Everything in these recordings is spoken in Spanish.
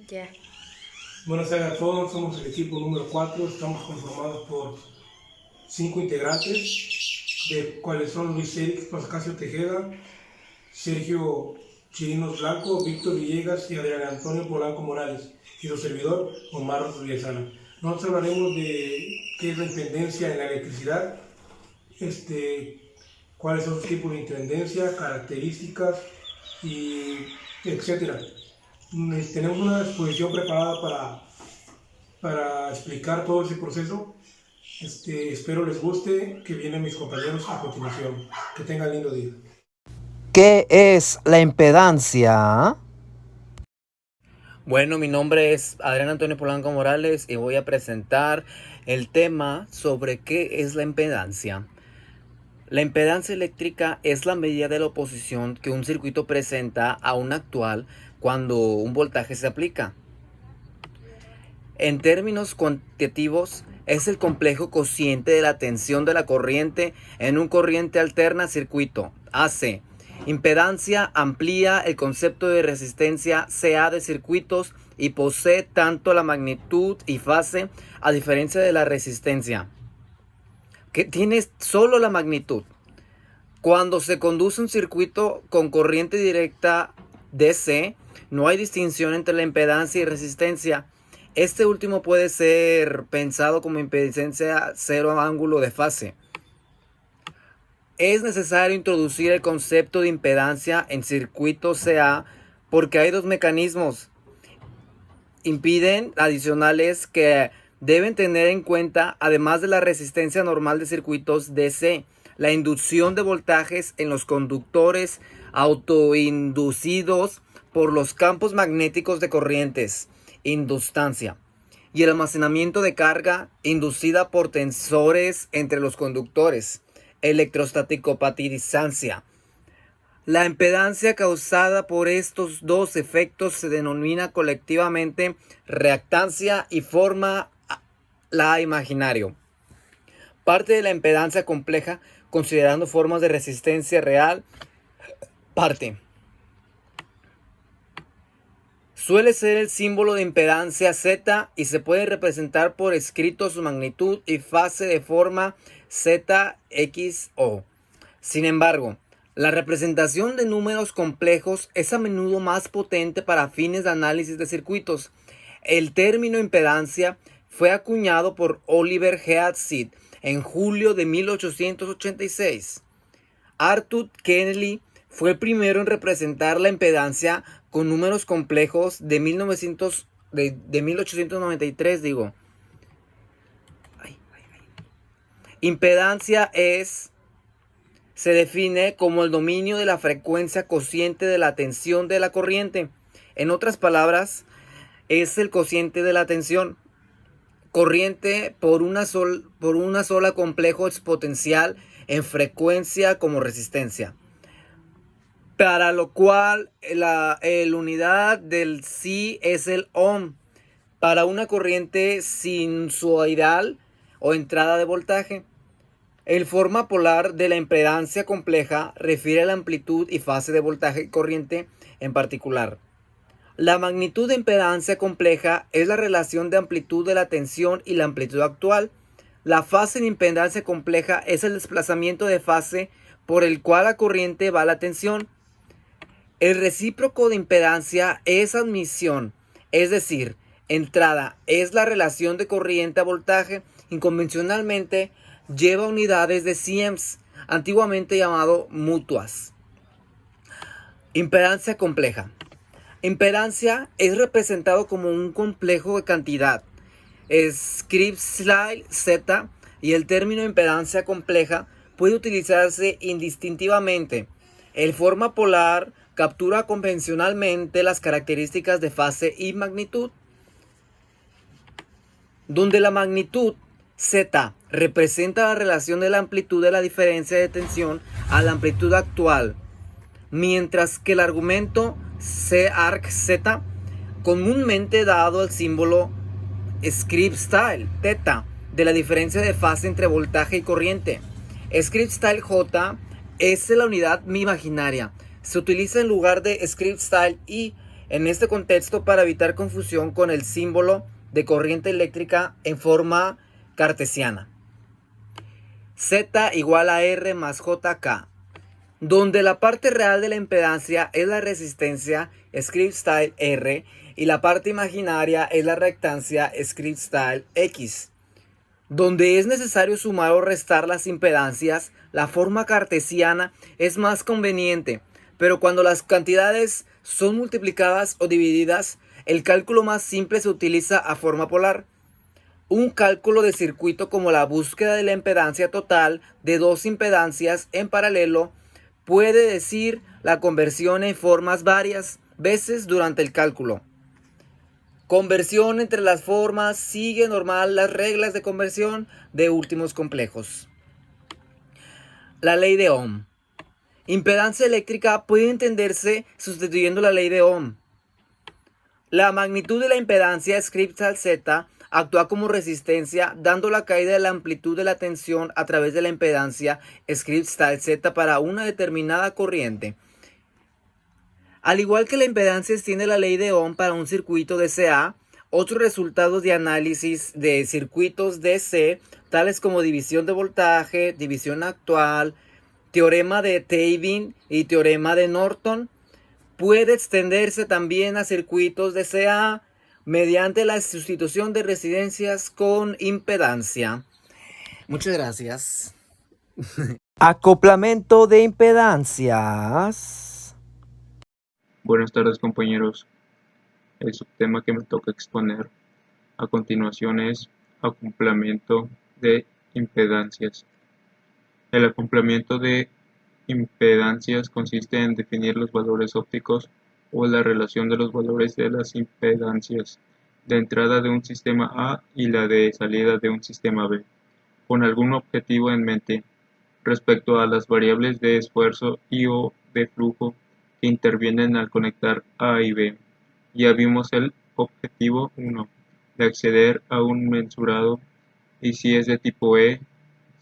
Ya. Buenas tardes a todos, somos el equipo número 4, estamos conformados por 5 integrantes, de cuales son Luis Eric Pascasio Tejeda, Sergio Chirinos Blanco, Víctor Villegas y Adrián Antonio Polanco Morales, y su servidor Omar Riesana. Nosotros hablaremos de qué es la impedancia en la electricidad, cuáles son sus tipos de impedancia, características y etcétera. Tenemos una exposición preparada para explicar todo ese proceso. Espero les guste, que vienen mis compañeros a continuación. Que tengan lindo día. ¿Qué es la impedancia? Bueno, mi nombre es Adrián Antonio Polanco Morales y voy a presentar el tema sobre qué es la impedancia. La impedancia eléctrica es la medida de la oposición que un circuito presenta a un actual cuando un voltaje se aplica. En términos cuantitativos, es el complejo cociente de la tensión de la corriente en un corriente alterna circuito, AC. Impedancia amplía el concepto de resistencia CA de circuitos y posee tanto la magnitud y fase a diferencia de la resistencia, que tiene solo la magnitud. Cuando se conduce un circuito con corriente directa DC, no hay distinción entre la impedancia y resistencia. Este último puede ser pensado como impedancia cero ángulo de fase. Es necesario introducir el concepto de impedancia en circuitos CA porque hay dos mecanismos impiden adicionales que deben tener en cuenta, además de la resistencia normal de circuitos DC, la inducción de voltajes en los conductores autoinducidos por los campos magnéticos de corrientes, inductancia, y el almacenamiento de carga inducida por tensores entre los conductores, electrostático-patizancia. La impedancia causada por estos dos efectos se denomina colectivamente reactancia y forma la imaginario. Parte de la impedancia compleja, considerando formas de resistencia real, parte. Suele ser el símbolo de impedancia Z y se puede representar por escrito su magnitud y fase de forma ZXO. Sin embargo, la representación de números complejos es a menudo más potente para fines de análisis de circuitos. El término impedancia fue acuñado por Oliver Heath en julio de 1886. Arthur Kennedy fue el primero en representar la impedancia con números complejos de 1893, Impedancia se define como el dominio de la frecuencia cociente de la tensión de la corriente. En otras palabras, es el cociente de la tensión corriente por una sola complejo exponencial en frecuencia como resistencia. Para lo cual el unidad del psi es el ohm. Para una corriente sinusoidal o entrada de voltaje. El forma polar de la impedancia compleja refiere a la amplitud y fase de voltaje y corriente en particular. La magnitud de impedancia compleja es la relación de amplitud de la tensión y la amplitud actual. La fase de impedancia compleja es el desplazamiento de fase por el cual la corriente va a la tensión. El recíproco de impedancia es admisión, es decir, entrada es la relación de corriente a voltaje. Convencionalmente lleva unidades de Siemens, antiguamente llamado mutuas. Impedancia compleja. Impedancia es representado como un complejo de cantidad, Script-Style Z, y el término impedancia compleja puede utilizarse indistintivamente. El forma polar captura convencionalmente las características de fase y magnitud, donde la magnitud Z representa la relación de la amplitud de la diferencia de tensión a la amplitud actual, mientras que el argumento C-arc-Z, comúnmente dado el símbolo Script-Style θ, de la diferencia de fase entre voltaje y corriente. Script-Style J es la unidad imaginaria. Se utiliza en lugar de Script-Style I En este contexto, para evitar confusión con el símbolo de corriente eléctrica en forma cartesiana. Z igual a R más JK, donde la parte real de la impedancia es la resistencia script style R y la parte imaginaria es la reactancia script style X. Donde es necesario sumar o restar las impedancias, la forma cartesiana es más conveniente, pero cuando las cantidades son multiplicadas o divididas, el cálculo más simple se utiliza a forma polar. Un cálculo de circuito como la búsqueda de la impedancia total de dos impedancias en paralelo puede decir la conversión en formas varias veces durante el cálculo. Conversión entre las formas sigue normal las reglas de conversión de últimos complejos. La ley de Ohm. Impedancia eléctrica puede entenderse sustituyendo la ley de Ohm. La magnitud de la impedancia script Z actúa como resistencia, dando la caída de la amplitud de la tensión a través de la impedancia script Z para una determinada corriente. Al igual que la impedancia extiende la ley de Ohm para un circuito DC, otros resultados de análisis de circuitos DC, tales como división de voltaje, división actual, teorema de Thevenin y teorema de Norton, puede extenderse también a circuitos DCA mediante la sustitución de resistencias con impedancia. Muchas gracias. Acoplamiento de impedancias. Buenas tardes, compañeros. El subtema que me toca exponer a continuación es acoplamiento de impedancias. El acoplamiento de impedancias consiste en definir los valores ópticos o la relación de los valores de las impedancias de entrada de un sistema A y la de salida de un sistema B, con algún objetivo en mente respecto a las variables de esfuerzo y o de flujo que intervienen al conectar A y B. Ya vimos el objetivo 1, de acceder a un mensurado, y si es de tipo E,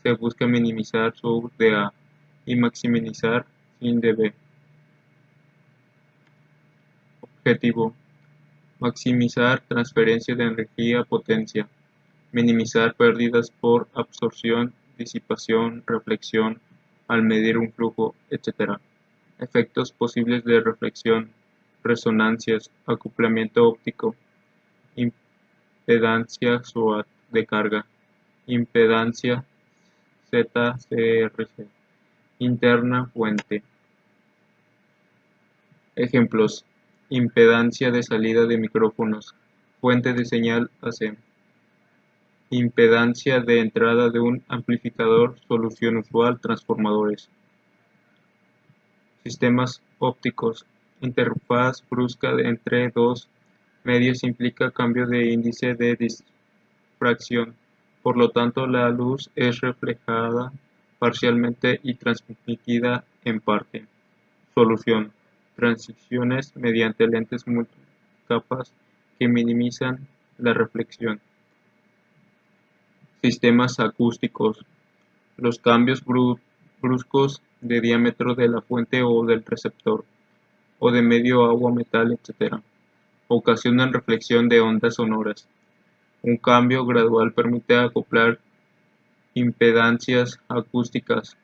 se busca minimizar su de A y maximizar sin de B. Objetivo: maximizar transferencia de energía potencia, minimizar pérdidas por absorción, disipación, reflexión al medir un flujo, etc. Efectos posibles de reflexión, resonancias, acoplamiento óptico, impedancia SOAT de carga, impedancia ZCRC, interna fuente. Ejemplos: impedancia de salida de micrófonos, fuente de señal AC. Impedancia de entrada de un amplificador, solución usual, transformadores. Sistemas ópticos. Interfaz brusca entre dos medios implica cambio de índice de difracción. Por lo tanto, la luz es reflejada parcialmente y transmitida en parte. Solución: transiciones mediante lentes multicapas que minimizan la reflexión. Sistemas acústicos. Los cambios bruscos de diámetro de la fuente o del receptor, o de medio, agua, metal, etc., ocasionan reflexión de ondas sonoras. Un cambio gradual permite acoplar impedancias acústicas,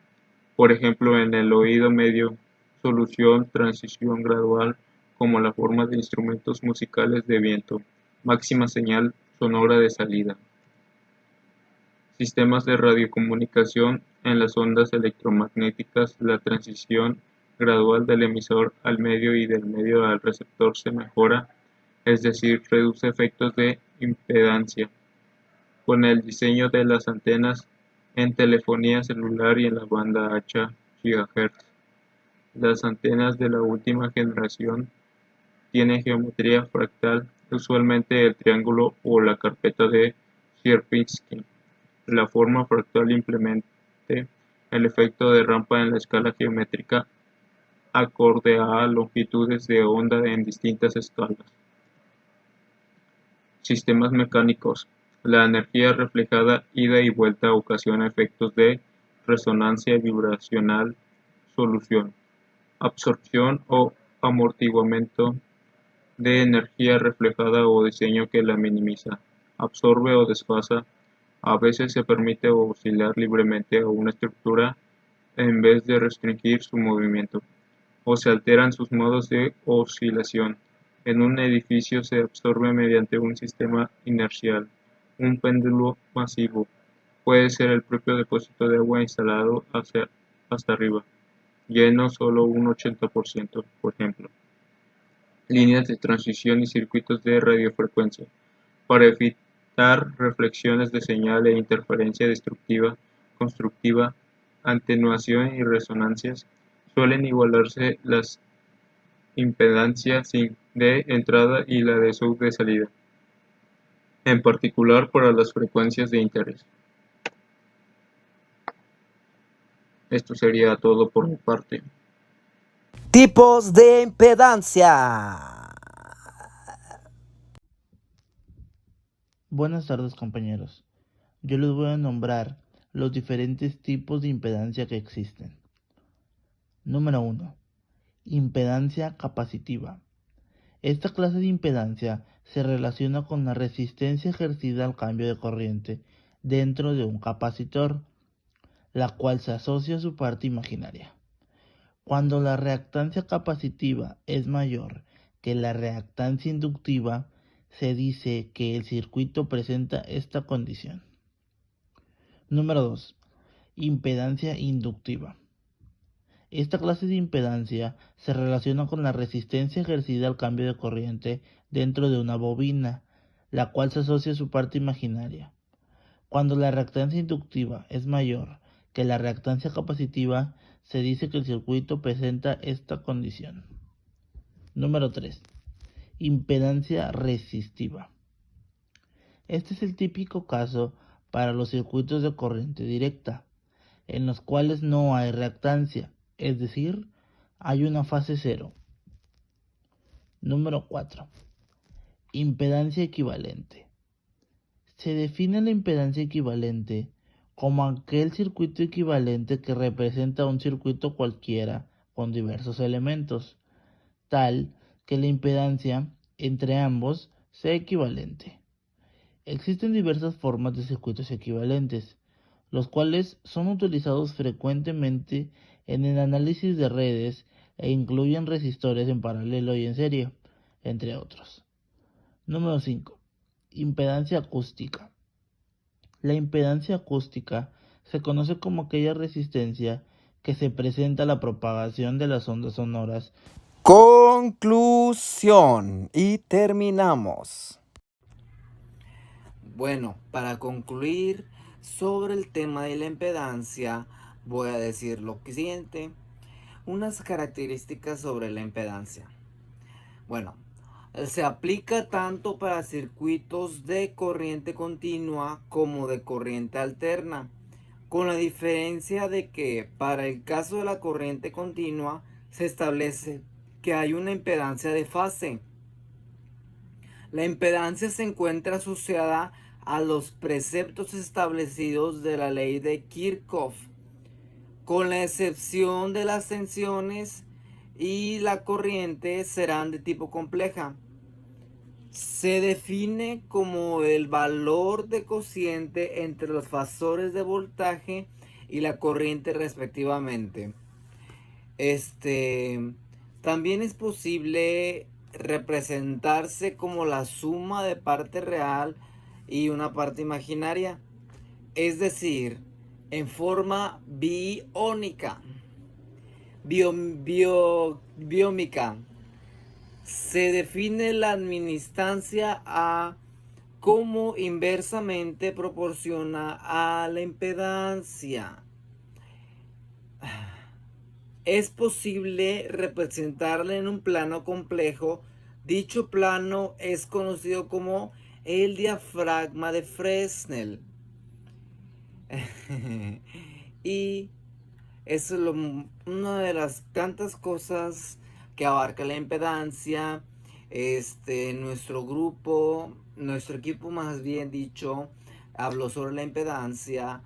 por ejemplo en el oído medio. Solución: transición gradual como la forma de instrumentos musicales de viento, máxima señal sonora de salida. Sistemas de radiocomunicación. En las ondas electromagnéticas, la transición gradual del emisor al medio y del medio al receptor se mejora, es decir, reduce efectos de impedancia. Con el diseño de las antenas en telefonía celular y en la banda ancha GHz, las antenas de la última generación tienen geometría fractal, usualmente el triángulo o la carpeta de Sierpinski. La forma fractal implementa el efecto de rampa en la escala geométrica acorde a longitudes de onda en distintas escalas. Sistemas mecánicos. La energía reflejada ida y vuelta ocasiona efectos de resonancia vibracional. Solución: absorción o amortiguamiento de energía reflejada o diseño que la minimiza, absorbe o desfasa. A veces se permite oscilar libremente a una estructura en vez de restringir su movimiento, o se alteran sus modos de oscilación. En un edificio se absorbe mediante un sistema inercial. Un péndulo masivo puede ser el propio depósito de agua instalado hasta arriba, lleno solo un 80%, por ejemplo. Líneas de transición y circuitos de radiofrecuencia. Para evitar reflexiones de señal e interferencia destructiva, constructiva, atenuación y resonancias, suelen igualarse las impedancias de entrada y la de sub de salida, en particular para las frecuencias de interés. Esto sería todo por mi parte. Tipos de impedancia. Buenas tardes, compañeros. Yo les voy a nombrar los diferentes tipos de impedancia que existen. Número 1. Impedancia capacitiva. Esta clase de impedancia se relaciona con la resistencia ejercida al cambio de corriente dentro de un capacitor, la cual se asocia a su parte imaginaria. Cuando la reactancia capacitiva es mayor que la reactancia inductiva, se dice que el circuito presenta esta condición. Número 2. Impedancia inductiva. Esta clase de impedancia se relaciona con la resistencia ejercida al cambio de corriente dentro de una bobina, la cual se asocia a su parte imaginaria. Cuando la reactancia inductiva es mayor que la reactancia capacitiva, se dice que el circuito presenta esta condición. Número 3. Impedancia resistiva. Este es el típico caso para los circuitos de corriente directa, en los cuales no hay reactancia, es decir, hay una fase cero. Número 4. Impedancia equivalente. Se define la impedancia equivalente como aquel circuito equivalente que representa un circuito cualquiera con diversos elementos, tal que la impedancia entre ambos sea equivalente. Existen diversas formas de circuitos equivalentes, los cuales son utilizados frecuentemente en el análisis de redes e incluyen resistores en paralelo y en serie, entre otros. Número 5. Impedancia acústica. La impedancia acústica se conoce como aquella resistencia que se presenta a la propagación de las ondas sonoras. Conclusión. Y terminamos. Bueno, para concluir sobre el tema de la impedancia, voy a decir lo siguiente. Unas características sobre la impedancia. Bueno, se aplica tanto para circuitos de corriente continua como de corriente alterna, con la diferencia de que para el caso de la corriente continua se establece que hay una impedancia de fase. La impedancia se encuentra asociada a los preceptos establecidos de la ley de Kirchhoff, con la excepción de las tensiones y la corriente serán de tipo compleja. Se define como el valor de cociente entre los fasores de voltaje y la corriente respectivamente. También es posible representarse como la suma de parte real y una parte imaginaria, es decir, en forma biómica. Se define la adminancia A como inversamente proporciona a la impedancia. Es posible representarla en un plano complejo. Dicho plano es conocido como el diafragma de Fresnel. Y eso es una de las tantas cosas que abarca la impedancia. Nuestro equipo más bien dicho, habló sobre la impedancia.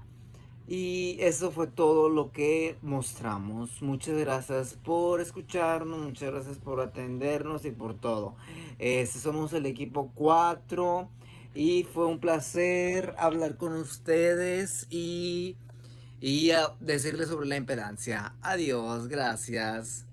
Y eso fue todo lo que mostramos. Muchas gracias por escucharnos, muchas gracias por atendernos y por todo. Somos el equipo 4 y fue un placer hablar con ustedes y decirles sobre la impedancia. Adiós, gracias.